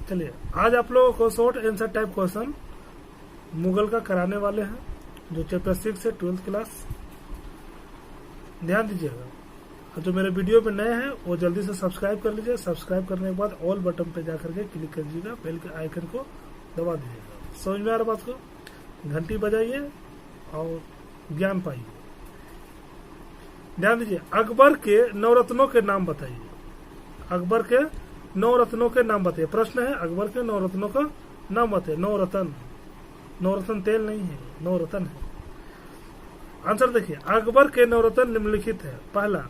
चलिए आज आप लोगों को short answer type question Mughal का कराने वाले हैं, जो चैप्टर 6 से 12th क्लास। ध्यान दीजिएगा, और जो मेरे वीडियो पे नए हैं वो जल्दी से सब्सक्राइब कर लीजिए। सब्सक्राइब करने के बाद ऑल बटन पे जाकर के क्लिक कर दीजिएगा, बेल के आइकन को दबा दीजिएगा। समझ में आ रहा बात को? घंटी बजाइए और ज्ञान पाइए। ध्यान दीजिए, अकबर के नवरत्नों के नाम बताइए। अकबर के नवरत्नों के नाम बताइए। प्रश्न है अकबर के नवरत्नों का नाम बताइए। नवरत्न, नवरत्न तेल नहीं है, नवरत्न है। आंसर देखिए, अकबर के नवरत्न निम्नलिखित है। पहला,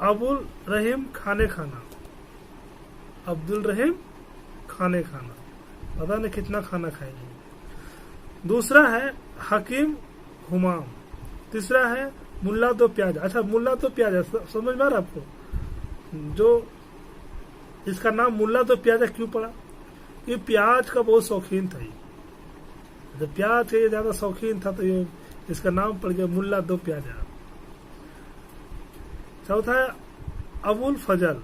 अब्दुल रहीम खाने खाना। अब्दुल रहीम खाने खाना, पता नहीं कितना खाना खाएंगे। दूसरा है हकीम हुमाम। तीसरा है मुल्ला दो प्याज। अच्छा, मुल्ला दो प्याज समझ में आ रहा आपको? जो इसका नाम मुल्ला दो प्याज क्यों पड़ा? ये प्याज का बहुत शौकीन था। जब प्याज का ये ज्यादा शौकीन था तो ये इसका नाम पड़ गया मुल्ला दो प्याजा। चौथा है अबुल फजल।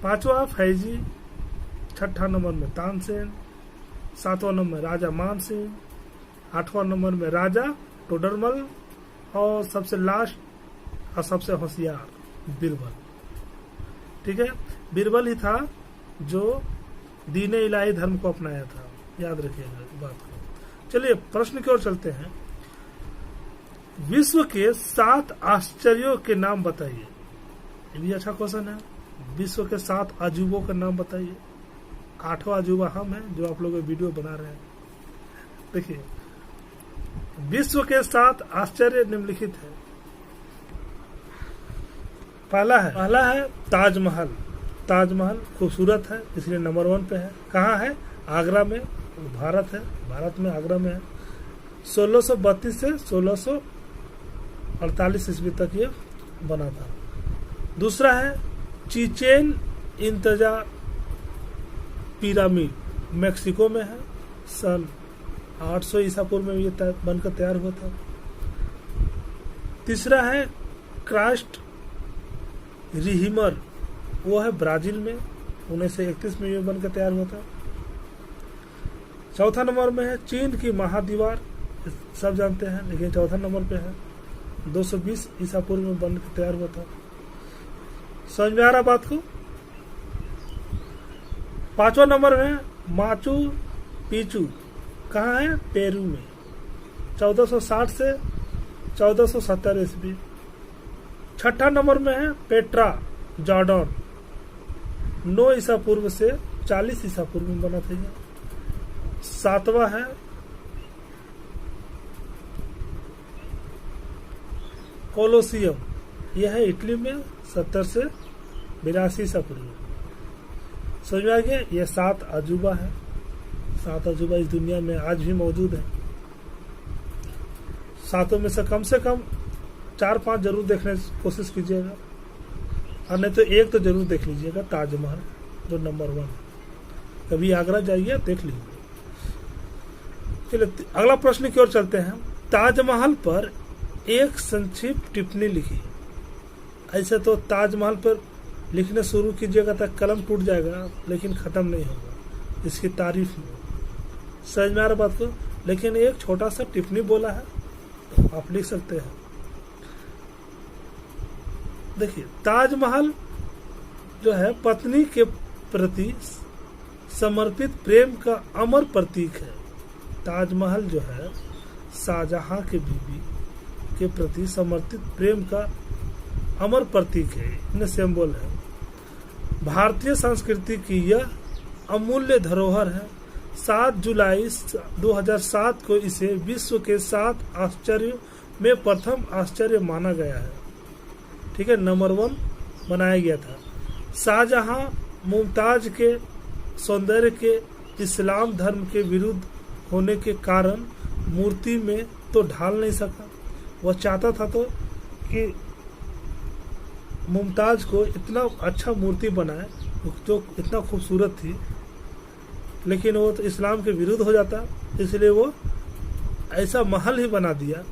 पांचवा फैजी। छठा नंबर में तानसेन। सातवां नंबर में राजा मान सिंह। आठवां नंबर में राजा टोडरमल। और सबसे लास्ट और सबसे होशियार बीरबल। ठीक है, बीरबल ही था जो दीन इलाही धर्म को अपनाया था। याद रखिएगा इस बात को। चलिए प्रश्न की ओर चलते हैं। विश्व के 7 आश्चर्यों के नाम बताइए। ये भी अच्छा क्वेश्चन है। विश्व के 7 अजूबों के नाम बताइए। 8वां अजूबा हम हैं जो आप लोग वीडियो बना रहे हैं। देखिए, विश्व के 7 आश्चर्य निम्नलिखित है। पहला है ताजमहल। ताजमहल खूबसूरत है इसलिए नंबर 1 पे है। कहाँ है? आगरा में। भारत है, भारत में आगरा में है। 1632 से 1648 ईस्वी तक ये बना था। दूसरा है चिचेन इत्जा पिरामिड, मेक्सिको में है। सन 800 ईसा पूर्व में ये बनकर तैयार हुआ था। तीसरा है क्रास्ट रिहिमर, वो है ब्राजील में। 1931 में ये बनकर तैयार हुआ था। चौथा नंबर में है चीन की महादीवार, सब जानते हैं, लेकिन चौथा नंबर पे है। 220 ईसा पूर्व में बनकर तैयार हुआ था। समझ में आ रहा बात को? 5वां नंबर है माचू पिचू। कहाँ है? पेरू में। 1460 से 1470 ईस्वी। 6ठा नंबर में है पेट्रा जॉर्डन। 9 ईसा पूर्व से 40 ईसा पूर्व में बना था। 7वां है कोलोसियम, यह है इटली में। 70 से 82 ईसा पूर्व। समझ में आ गया? यह 7 अजूबा है। 7 अजूबा इस दुनिया में आज भी मौजूद है। 7 में से कम 4-5 जरूर देखने की कोशिश कीजिएगा, और नहीं तो एक तो जरूर देख लीजिएगा, ताजमहल जो नंबर 1 है। कभी आगरा जाइए, देख लीजिए। चलिए अगला प्रश्न की ओर चलते हैं। ताजमहल पर एक संक्षिप्त टिप्पणी लिखी। ऐसे तो ताजमहल पर लिखने शुरू कीजिएगा तो कलम टूट जाएगा, लेकिन खत्म नहीं होगा इसकी तारीफ में। समझ में आ रहा बात को? लेकिन एक छोटा सा टिप्पणी बोला है, आप लिख सकते हैं। देखिए, ताजमहल जो है पत्नी के प्रति समर्पित प्रेम का अमर प्रतीक है। ताजमहल जो है शाहजहां के बीवी के प्रति समर्पित प्रेम का अमर प्रतीक है, इन्हें सिंबल है। भारतीय संस्कृति की यह अमूल्य धरोहर है। 7 जुलाई 2007 को इसे विश्व के 7 आश्चर्यों में प्रथम आश्चर्य माना गया है। ठीक है, नंबर 1 बनाया गया था। शाहजहां मुमताज के सौंदर्य के इस्लाम धर्म के विरुद्ध होने के कारण मूर्ति में तो ढाल नहीं सका। वह चाहता था तो कि मुमताज को इतना अच्छा मूर्ति बनाए जो इतना खूबसूरत थी, लेकिन वो तो इस्लाम के विरुद्ध हो जाता, इसलिए वो ऐसा महल ही बना दिया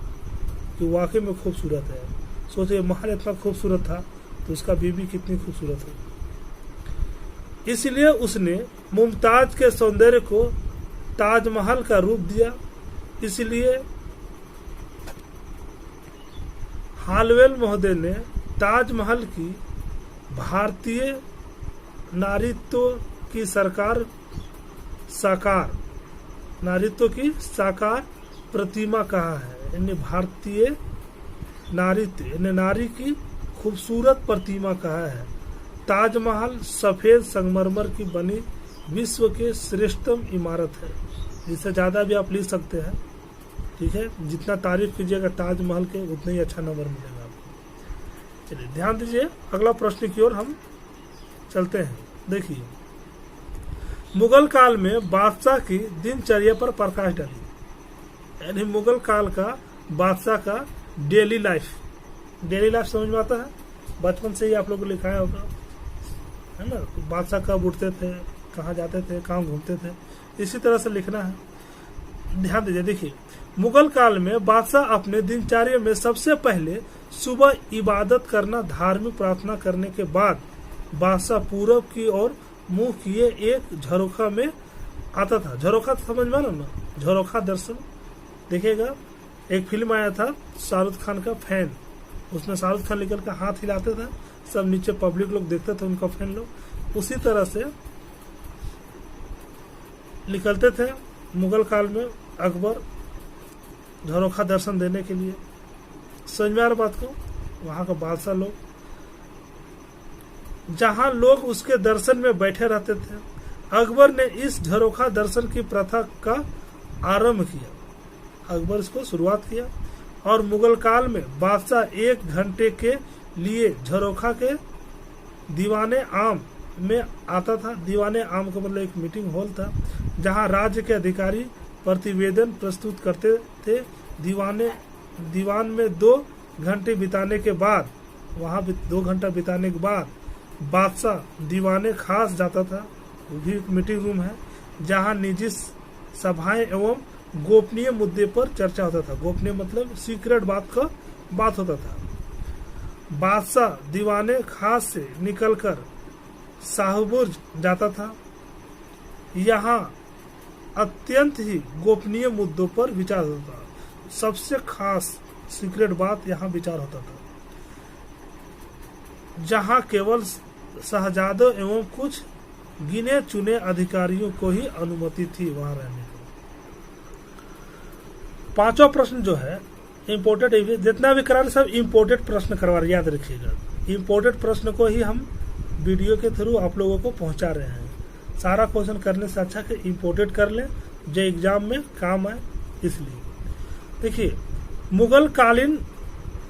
कि वाकई में खूबसूरत है। सोचिए, महल इतना खूबसूरत था तो उसका बीवी कितनी खूबसूरत है। इसलिए उसने मुमताज के सौंदर्य को ताजमहल का रूप दिया। इसलिए हालवेल महोदय ने ताजमहल की भारतीय नारीत्व की साकार प्रतिमा कहा है। यानी भारतीय नारीत्व यानी नारी की खूबसूरत प्रतिमा कहा है। ताजमहल सफेद संगमरमर की बनी विश्व के श्रेष्ठतम इमारत है। इससे ज्यादा भी आप लिख सकते हैं, ठीक है। जितना तारीफ कीजिएगा ताजमहल के उतना ही अच्छा नंबर मिलेगा आपको। चलिए ध्यान दीजिए, अगला प्रश्न की ओर हम चलते हैं। देखिए, मुगल काल में बादशाह की दिनचर्या पर प्रकाश डालिए। यानी मुगल काल का बादशाह का डेली लाइफ समझ में आता है। बचपन से ही आप लोगों को लिखाया होगा, है ना। बादशाह कब उठते थे, कहाँ जाते थे, कहाँ घूमते थे, इसी तरह से लिखना है। ध्यान दीजिए, देखिए, मुगल काल में बादशाह अपने दिनचर्या में सबसे पहले सुबह इबादत करना, धार्मिक प्रार्थना करने के बाद बादशाह पूरब की ओर मुंह किए एक झरोखा में आता था। झरोखा समझ में ना, झरोखा दर्शन देखिएगा। एक फिल्म आया था शाहरुख खान का फैन, उसमें शाहरुख खान निकल कर हाथ हिलाते थे, सब नीचे पब्लिक लोग देखते थे, उनका फैन लोग। उसी तरह से निकलते थे मुगल काल में अकबर झरोखा दर्शन देने के लिए। समझ में आ रहा बात को। वहां का बादशाह लोग, जहां लोग उसके दर्शन में बैठे रहते थे, अकबर ने इस झरोखा दर्शन की प्रथा का आरंभ किया। अकबर इसको शुरुआत किया और मुगल काल में बादशाह 1 घंटे के लिए झरोखा के दीवाने आम में आता था। दीवाने आम का मतलब एक मीटिंग हॉल था जहां राज्य के अधिकारी प्रतिवेदन प्रस्तुत करते थे। दीवान में 2 घंटे बिताने के बाद, वहां 2 घंटा बिताने के बाद बादशाह दीवाने खास जाता था। वो भी एक मीटिंग रूम है जहां निजी सभाएं एवं गोपनीय मुद्दे पर चर्चा होता था। गोपनीय मतलब सीक्रेट बात होता था। बादशाह दीवाने खास से निकलकर शाहबुर्ज जाता था। यहाँ अत्यंत ही गोपनीय मुद्दों पर विचार होता था। सबसे खास सीक्रेट बात यहाँ विचार होता था, जहाँ केवल शहजादों एवं कुछ गिने चुने अधिकारियों को ही अनुमति थी वहां रहने की। 5वां प्रश्न जो है इम्पोर्टेंट, जितना भी करा रहे सब इम्पोर्टेंट प्रश्न करवा रहे, याद रखिएगा। इम्पोर्टेंट प्रश्न को ही हम वीडियो के थ्रू आप लोगों को पहुंचा रहे हैं। सारा क्वेश्चन करने से अच्छा कि इम्पोर्टेंट कर लें जो एग्जाम में काम आए। इसलिए देखिए, मुगल कालीन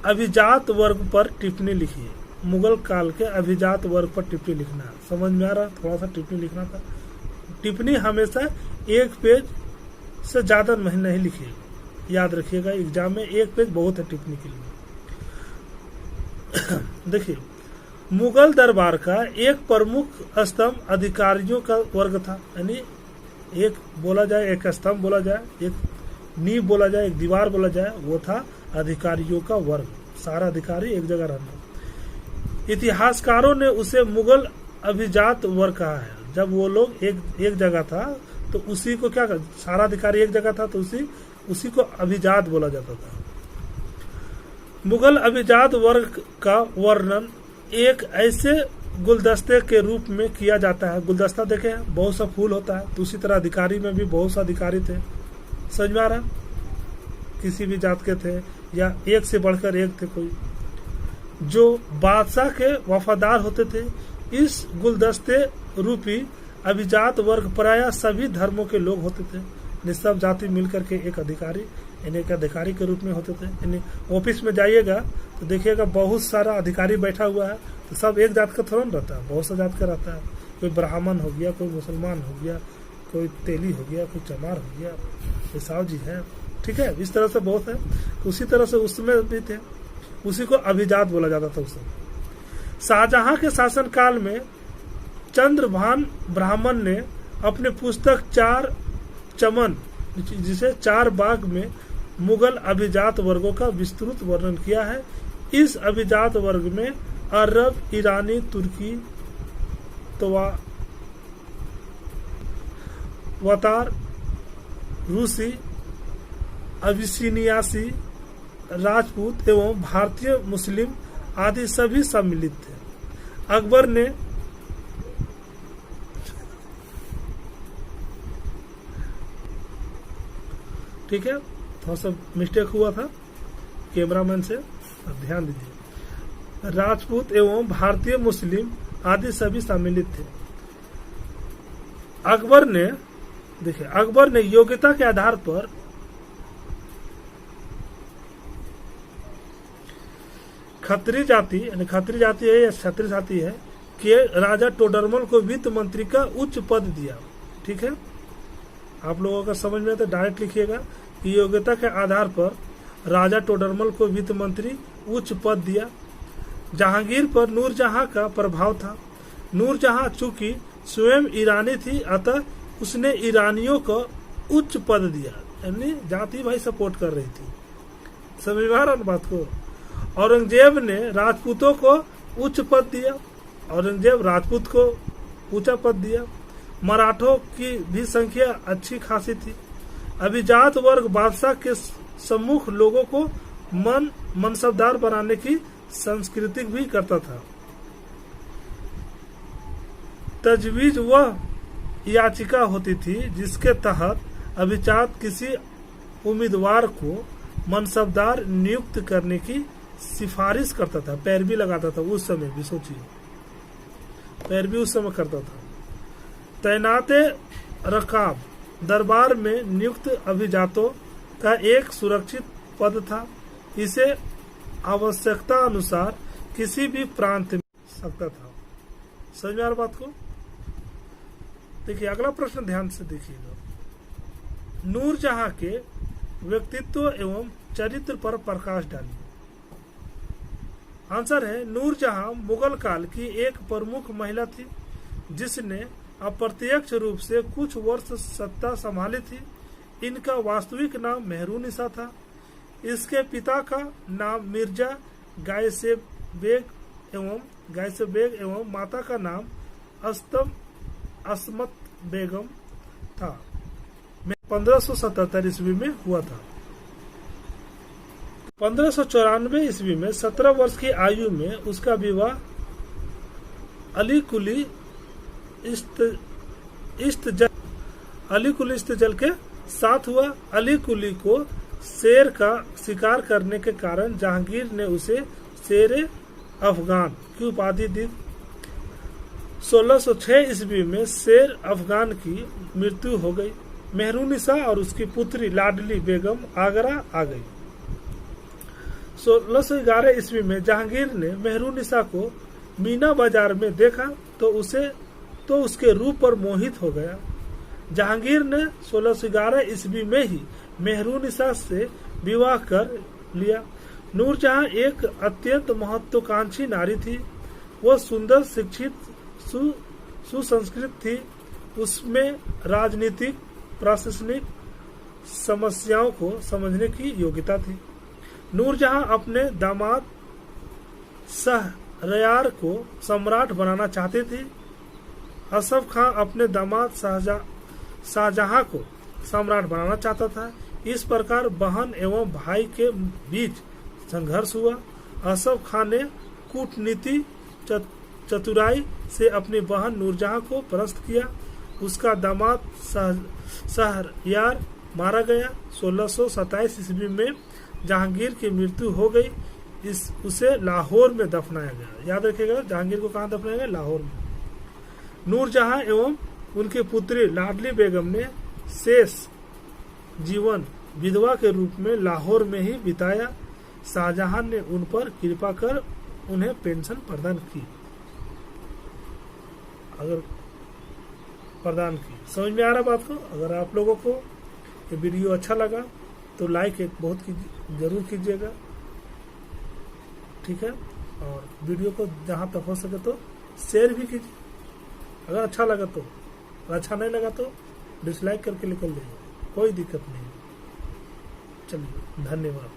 अभिजात वर्ग पर टिप्पणी लिखिए। मुगल काल के अभिजात वर्ग पर टिप्पणी लिखना है। समझ में आ रहा, थोड़ा सा टिप्पणी लिखना था। टिप्पणी हमेशा 1 पेज से ज्यादा नहीं लिखिएगा, याद रखिएगा। एग्जाम में 1 पेज बहुत है टिप्पणी के लिए। देखिए, मुगल दरबार का एक प्रमुख स्तंभ अधिकारियों का वर्ग था। यानी एक बोला जाए, एक स्तंभ बोला जाए, एक नींव बोला जाए, एक दीवार बोला जाए, वो था अधिकारियों का वर्ग। सारा अधिकारी एक जगह रहना। इतिहासकारों ने उसे मुगल अभिजात वर्ग कहा है। जब वो लोग एक जगह था तो उसी को क्या कर, सारा अधिकारी एक जगह था तो उसी को अभिजात बोला जाता था। मुगल अभिजात वर्ग का वर्णन एक ऐसे गुलदस्ते के रूप में किया जाता है। गुलदस्ता देखे, बहुत सा फूल होता है, तो उसी तरह अधिकारी में भी बहुत सा अधिकारी थे। समझ में आ रहा, किसी भी जात के थे या एक से बढ़कर एक थे कोई, जो बादशाह के वफादार होते थे। इस गुलदस्ते रूपी अभिजात वर्ग प्रायः सभी धर्मों के लोग होते थे। सब जाति मिलकर के एक अधिकारी, यानी एक अधिकारी के रूप में होते थे। यानी ऑफिस में जाइएगा तो देखिएगा बहुत सारा अधिकारी बैठा हुआ है, तो सब एक जात का थोड़ा ना रहता है, बहुत सा जात का रहता है। कोई ब्राह्मण हो गया, कोई मुसलमान हो गया, कोई तेली हो गया, कोई चमार हो गया, कोई साहु जी है, ठीक है। इस तरह से बहुत है। उसी तरह से उस समय भी थे, उसी को अभिजात बोला जाता था उस समय। शाहजहां के शासनकाल में चंद्रभान ब्राह्मण ने अपने पुस्तक 4 चमन, जिसे 4 बाग में मुगल अभिजात वर्गों का विस्तृत वर्णन किया है। इस अभिजात वर्ग में अरब, ईरानी, तुर्की, वतार, रूसी, अबिसिनियासी, राजपूत एवं भारतीय मुस्लिम आदि सभी सम्मिलित थे। अकबर ने ठीक है, थोड़ा सा मिस्टेक हुआ था कैमरामैन से, ध्यान दीजिए। राजपूत एवं भारतीय मुस्लिम आदि सभी सम्मिलित थे। अकबर ने देखिए, अकबर ने योग्यता के आधार पर खत्री जाति है या क्षत्रिय जाति है कि राजा टोडरमल को वित्त मंत्री का उच्च पद दिया। ठीक है, आप लोगों का समझ में तो डायरेक्ट लिखिएगा कि योग्यता के आधार पर राजा टोडरमल को वित्त मंत्री उच्च पद दिया। जहांगीर पर नूरजहां का प्रभाव था। नूरजहां चूंकि स्वयं ईरानी थी, अतः उसने ईरानियों को उच्च पद दिया, यानी जाति भाई सपोर्ट कर रही थी। समझ में आ रहा बात को। औरंगजेब ने राजपूतों को उच्च पद दिया। औरंगजेब राजपूत को ऊंचा पद दिया। मराठों की भी संख्या अच्छी खासी थी। अभिजात वर्ग बादशाह के सम्मुख लोगों को मनसबदार बनाने की संस्कृति भी करता था। तजवीज वह याचिका होती थी जिसके तहत अभिजात किसी उम्मीदवार को मनसबदार नियुक्त करने की सिफारिश करता था, पैरवी लगाता था। उस समय भी सोचिए, पैरवी उस समय करता था। तैनाते रकाब दरबार में नियुक्त अभिजातों का एक सुरक्षित पद था। इसे आवश्यकता अनुसार किसी भी प्रांत में सकता था। समझ में आ रहा बात को। देखिए अगला प्रश्न ध्यान से देखिएगा। नूरजहां के व्यक्तित्व एवं चरित्र पर प्रकाश डालिए। आंसर है, नूरजहां मुगल काल की एक प्रमुख महिला थी जिसने अप्रत्यक्ष रूप से कुछ वर्ष सत्ता संभाली थी। इनका वास्तविक नाम मेहरुनिसा था। इसके पिता का नाम मिर्जा गायसेब बेग एवं माता का नाम असमत बेगम था। 1577 ईस्वी में हुआ था। 1594 ईस्वी में 17 वर्ष की आयु में उसका विवाह अली कुली इस्तजल के साथ हुआ। अली कुली को शेर का शिकार करने के कारण जहांगीर ने उसे शेर अफगान की उपाधि दी। 1606 ईस्वी में शेर अफगान की मृत्यु हो गई। मेहरुनिसा और उसकी पुत्री लाडली बेगम आगरा आ गई। 1611 ईस्वी में जहांगीर ने मेहरुनिसा को मीना बाजार में देखा तो उसके रूप पर मोहित हो गया। जहांगीर ने 1611 ईस्वी में ही मेहरुनिसा से विवाह कर लिया। नूरजहां एक अत्यंत महत्वाकांक्षी नारी थी। वह सुंदर, शिक्षित, सुसंस्कृत थी। उसमें राजनीतिक, प्रशासनिक समस्याओं को समझने की योग्यता थी। नूरजहां अपने दामाद शहरयार को सम्राट बनाना चाहती थी। असफ खां अपने दामाद शाहजहां को सम्राट बनाना चाहता था। इस प्रकार बहन एवं भाई के बीच संघर्ष हुआ। असफ खान ने कूटनीति चतुराई से अपनी बहन नूरजहां को परास्त किया। उसका दामाद शहरयार मारा गया। 1627 ईस्वी में जहांगीर की मृत्यु हो गई। उसे लाहौर में दफनाया गया। याद रखिएगा, जहांगीर को कहाँ दफनाया गया? लाहौर में। नूरजहां एवं उनकी पुत्री लाडली बेगम ने शेष जीवन विधवा के रूप में लाहौर में ही बिताया। शाहजहां ने उन पर कृपा कर उन्हें पेंशन प्रदान की। समझ में आ रहा बात को? अगर आप लोगों को ये वीडियो अच्छा लगा तो लाइक जरूर कीजिएगा, ठीक है। और वीडियो को जहां तक हो सके तो शेयर भी कीजिए अगर अच्छा लगा तो। अच्छा नहीं लगा तो डिसलाइक करके निकल जाइए, कोई दिक्कत नहीं। चलिए, धन्यवाद।